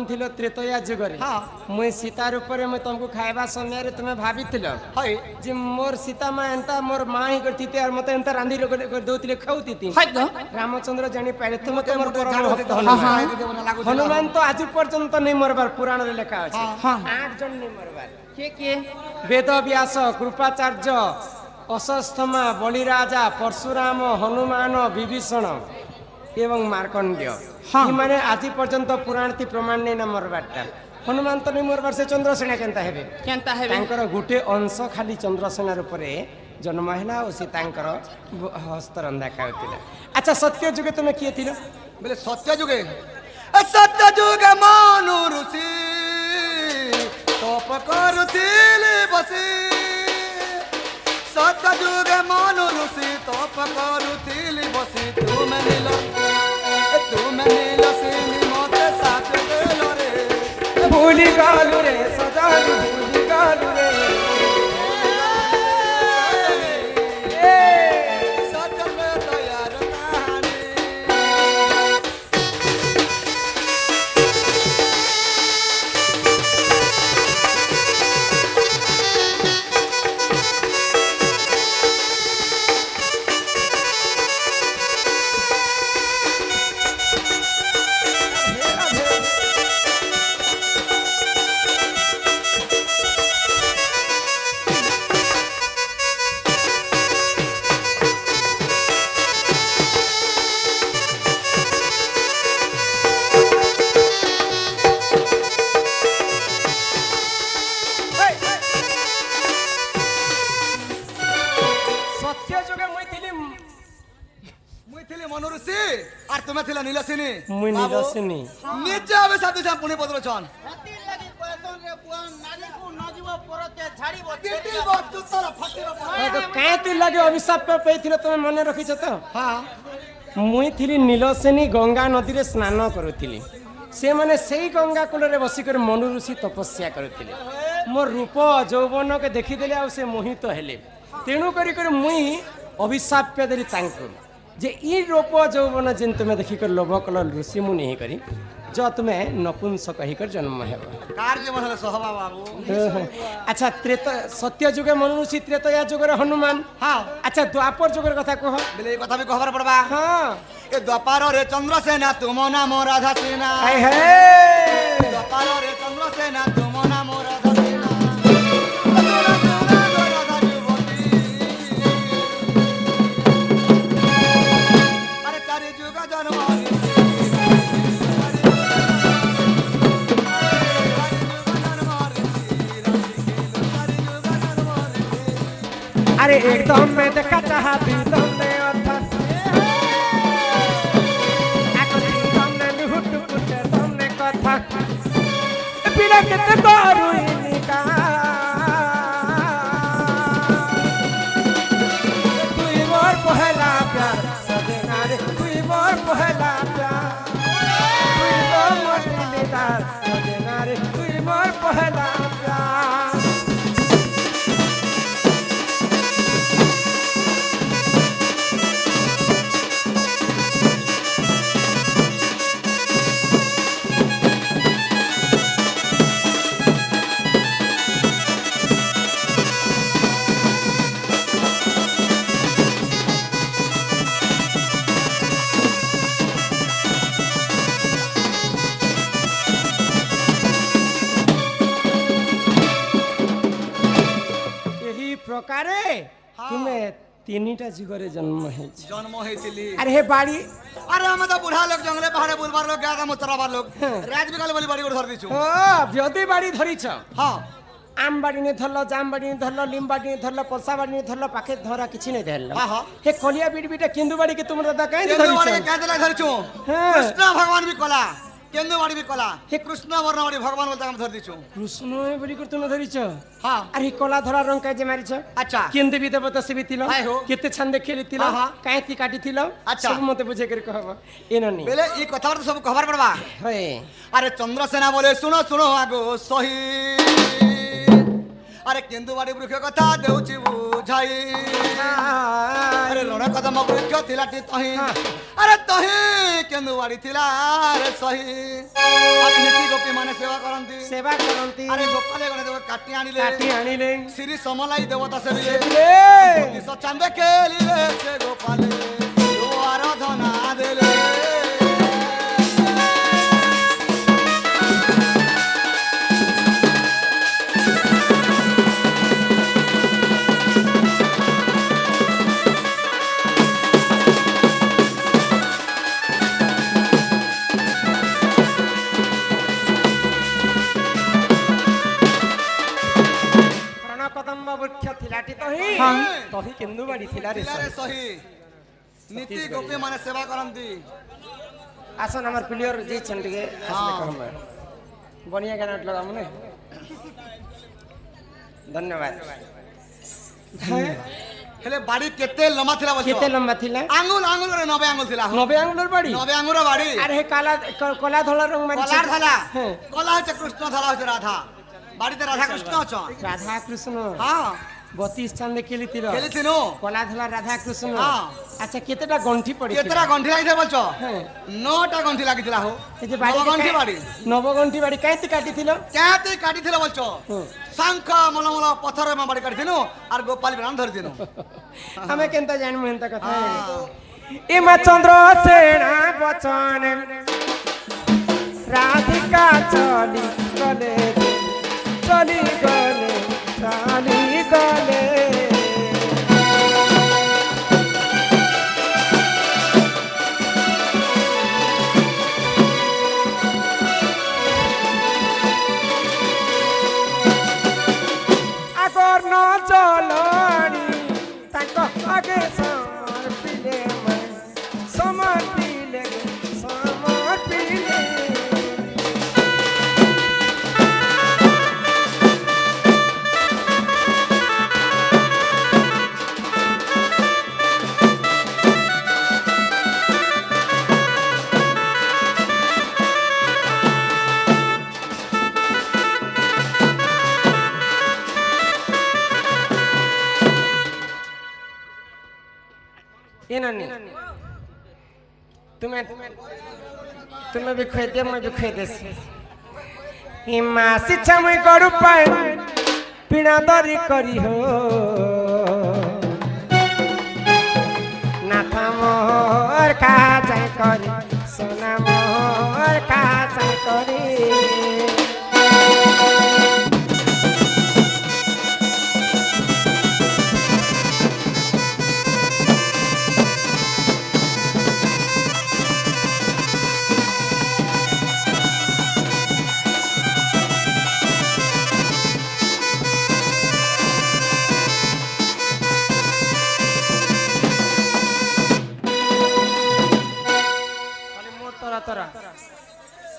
ଥିଲ ତ୍ରେତୟା ଯୁଗରେ ମୁଇଁ ସୀତା ରୂପରେ ମୁଇଁ ତମକୁ ଖାଇବା ସମୟରେ ତୁମେ ଭାବିଥିଲ ଯେ ମୋର ସୀତା ମା ଏନ୍ତା ମୋର ମା ହିଁ କରିଥିତେ আর ମତେ ଏନ୍ତା ରାନ୍ଧି ଦଉଥିଲେ ଖାଉଥିତି ରାମଚନ୍ଦ୍ର ଜାଣି ପାଇଲେ ତୁମେ ତ ମୋର ପରମ ଭକ୍ତ ହନୁମାନ ତ ଆଜି ପର୍ଯ୍ୟନ୍ତ ନେଇ ମରବାର ପୁରାଣରେ ଲେଖା ଅଛି 8 ଜଣ ନେଇ ମରବାର କିଏ ବେଦ ବ୍ୟାସ କୃପାଚାର୍ଯ୍ୟ ଅଶ୍ୱତ୍ଥାମା ବଳିରାଜା ପରଶୁରାମ ହନୁମାନ ବିଭୀଷଣ এবং মার্কণ্ডেয় মানে আজি পর্যন্ত পুরাণটি প্রমাণ নেই না মরবারটা হনুমান তো নেই মরবার সে চন্দ্রসেনা কেনতা হেবে তাঙ্কর গোটে অংশ খালি চন্দ্রসেনার উপরে জন্ম হেলা ও সে তাঙ্কর হস্তরন্ধা খাওতিলা আচ্ছা সত্য যুগে তুমি কিয়ে থিল বলে সত্য যুগে মনু ঋষি তপ করুতিলে বসি সত্য যুগে মনু ঋষি তপ করুতিলে বসি তুমি নীল সিনি মতে সাথ দেল রে ভুলি গালু রে সজালু ভুলি গালু রে তুমি মনে রখিছ তো মুই থিলি নীলসেনী গঙ্গা নদীরে স্নান করুଥିଲି সে মানে সেই গঙ্গা কূলরে বসিকরি মনু ঋষি তপস্যা করুଥିଲେ মোর রূপ যৌবনকে দেখিদেলে আর সে মোহিত হেলে তেণু করি মুই অভিশাপ্য দেলি তাঙ্কু যে ই রূপ যৌবন যেন তুমি দেখিকরি লোভ কল ঋষি মুনি করি जो तुम्हें नपुंसक कहीकर जन्म है अच्छा सत्य जुगे मनुष्य त्रेतया जुगे हनुमान अच्छा द्वापर जुगर कथा कह बोले कथा भी कहबार पड़बा ए द्वापर रे चंद्रसेना तुम नाम राधा सेना द्वापर रे चंद्रसेना तुम नाम राधा सेना अरे चारि जुग जन्म अरे एकदम में देखा चाहा तुम ने अथा तुमने लुट पुट तुमने कथा बिना कितने करू इनका तू मोर पहला प्यार सजना रे तू मोर पहला प्यार तू मोर दिलदार सजना रे तू मोर पहला प्यार प्रकारे तुम्हें तीनटा जुगरे जन्म हेतिली अरे हे बाड़ी अरे हम तो बुढ़ा लोग जंगले पहाड़े बुलबार लोग गादा मुतराबार लोग राज बिकाल बोली बाड़ी धर दिछु ओ ब्योदी बाड़ी धरिछ हां आम बाड़ी ने धरलो जाम बाड़ी ने धरलो लिम बाड़ी ने धरलो पलसा बाड़ी ने धरलो पाखे धरा किछि नै धरलो हां हे कलिया बीड़ बीटा केंदु बाड़ी के तुम दादा काहे धरिछ केंदु बाड़ी काहे देला धरिछु कृष्ण भगवान भी कला केंदु बाड़ी भी कला हे कृष्ण वर्ण बाड़ी भगवान बोलता हम धर दिछु कृष्ण बोली कर तुम धरिछ हां अरे कला धरा रंग काहे जे मारिछ अच्छा केंदु भी देवता से भी तिलो केते छंदे खेली तिलो काहे ती काटी तिलो सब मते बुझे कर कहबो एननी बेले ई कथा तो सब खबर पड़बा हे अरे चंद्रसेना बोले सुनो सुनो आगो सही আরে কেন্দুবাড়ি বৃক্ষ কথা দেউছি বুঝাই আরে রণ কদম বৃক্ষ থিলাটি তহি আরে তহি কেন্দুবাড়ি থিলা রে সহি আরে নীতি গোপী মানে সেবা করନ୍ତି আরে গোপালে গণে দেব কাটি আনিলে শ্রী সমলাই দেবতা সেবিলে চান্দে কেলিলে সে গোপালে ও আরাধনা দেলে তহি কেন্দুবাড়ি থিলা রে সহি নীতি গোপী মানে সেবা করନ୍ତି আসন আমার প্লেয়ার যেছেন টিকে আসলে কম বনিয়া গানা লগাম না ধন্যবাদ হেলে বাড়ি কেতে লম্বা থিলা বলছো কেতে লম্বা থিলা আঙ্গুল আঙ্গুল রে 90 আঙ্গুল থিলা 90 আঙ্গুলের বাড়ি 90 আঙ্গুর বাড়ি আরে হে কালা কলা ধলা রং মারি কলার ধলা কলা হচ্ছে কৃষ্ণ ধলা হচ্ছে রাধা বাড়িতে রাধা কৃষ্ণ আছে রাধা কৃষ্ণ হ্যাঁ 32 চান্দে খেলিতিল কলা ধলা রাধা কৃষ্ণ আচ্ছা কেতেটা গন্ঠি পড়ি কেতেটা গন্ঠি লাগিছে বলছো 9টা গন্ঠি লাগিছিল হো এই যে বাড়ি গন্ঠি বাড়ি নবগন্ঠি বাড়ি কাইতে কাটিছিল বলছো শঙ্খ মলমল পথরে মা বাড়ি কাটিছিনু আর গোপাল ব্রাহ্মণ ধরিছিনু আমি কেনতা জানমু এন্তা কথা এমা চন্দ্র সেনা বচন রাধিকা চলি গলে চলি গলে চলি গলে আগর ন চলনি তাঙ্ক আগে সমর্পিলে সমর্পিলে সমর্পিলে तुम्हें भी खुए दे मैं भी खुए दे हिमा शिक्षा मैं करू पाए पीड़ा दरी करी हो नाथा मोर का जाय करी सोना मोर का जाय करी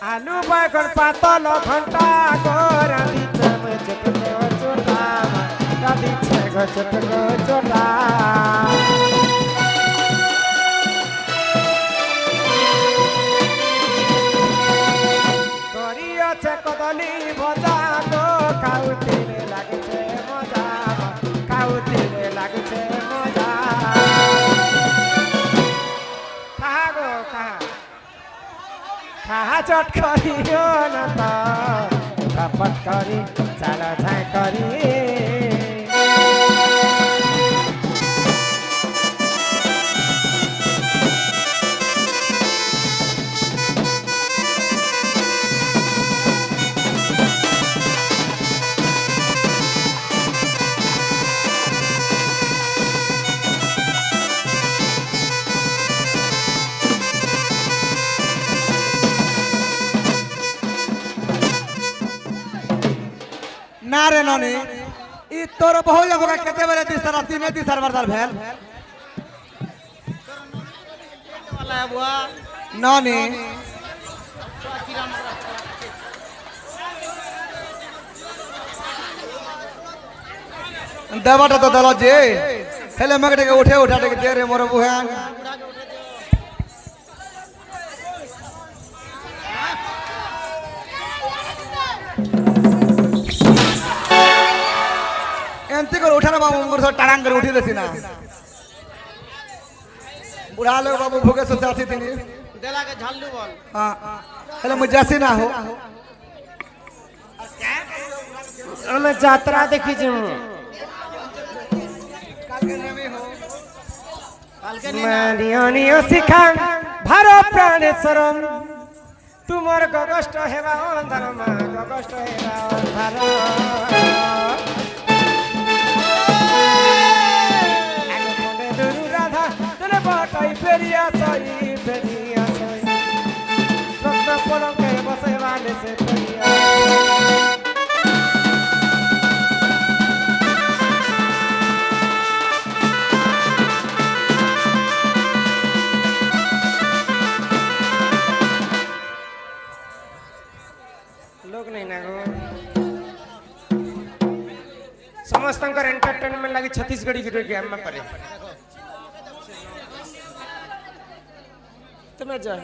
आलू बैगन पातल घंटा गोरा दीछे में चटके ओ चोटा राधी छे गो चटके ओ चोटा करी আছে কদলি ভজা গো খাউতিলে লাগছে মজা খাউতিলে লাগছে মজা কাহা গো কাহা খাহা চট করিও না তো ঝপট করি চালা ঝাই করি ना रे ननी ई तोर बहु जगह केते बेरे दिसरा तीने दिसर बार भेल वाला बुआ ननी देवाटा तो दलो जे हेले मगटे के उठे उठा के दे रे मोर बुहान उठा ना बाबू उनको सब टांग कर उठी देसी ना बुढ़ा लोग बाबू भूखे से साथी तिनी देला के झल्लू बोल हां हेले मुजासी ना हो हम यात्रा देखी छी मानियो शिखा भारो प्राणेश्वरम तुमर गगष्ट हेबा अंधार मा गगष्ट हेबा अंधार आगो कोने दुरु राधा तने बटाई फेरिया सई रत्न पलंके बसे वाले से फेरिया लोग नहीं ना समस्त एंटरटेनमेंट लगी छत्तीसगढ़ी की गेम में पड़े तुम्हें जो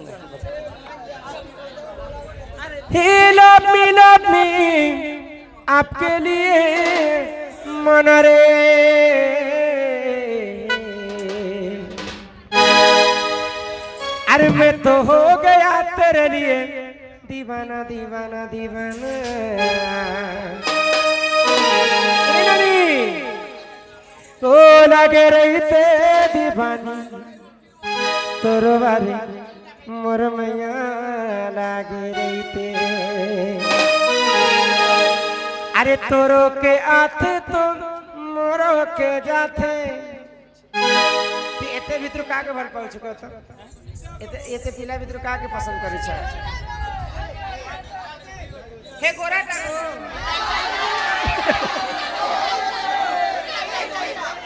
लव मी आपके लिए मन रे अरे मैं तो हो गया तेरे लिए दीवाना दीवाना दीवाना तो लगे रही ते दीवानी तोरो बारे मोर मैया लागे रही ते अरे तोरो के आते तो मोरो के जाते एते भीतर काके भल पाउ छको तो एते पिला भीतर काके पसंद करै छ हे गोरा टाको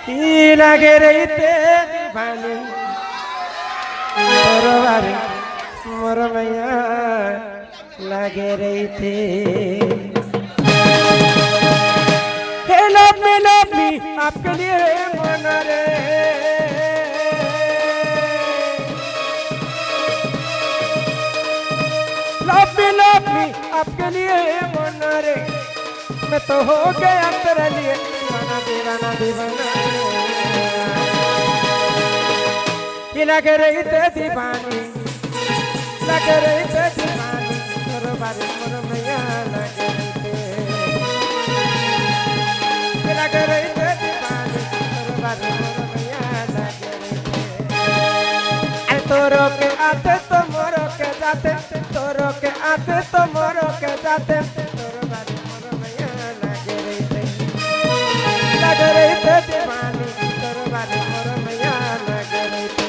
ई लागे रही ते दीवानी तोरो बारे मोर मैया लागे रही थे हे लव मी आपके लिए मन रे लव मी आपके लिए मन रे मैं तो हो गया तेरे लिए दीवाना दीवाना दीवाना ये लगे रही थे दीवानी लगे रही थे दीवानी तोरो बारे मोर मैया लगे रही थे ये लगे रही थे दीवानी तोरो बारे मोर मैया लगे रही थे अरे तोरो के आते तो मोरो के जाते तोरो के आते तो मोरो के जाते तोरो बारे मोर मैया लगे रही थे लगे रही थे दीवानी तोरो बारे मोर मैया लगे रही थे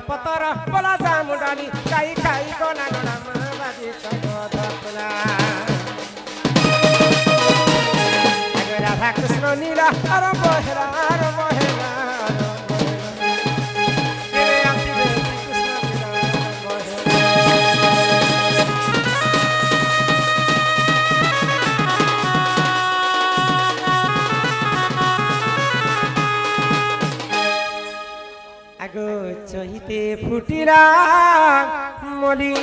पतर बोला जामु डाली काई काई कोना कोना बाजी सगोद पुला अगर राधा कृष्ण नीला अर बहरा तेरे आंसी में कृष्ण अगो चहिते फुटिला मली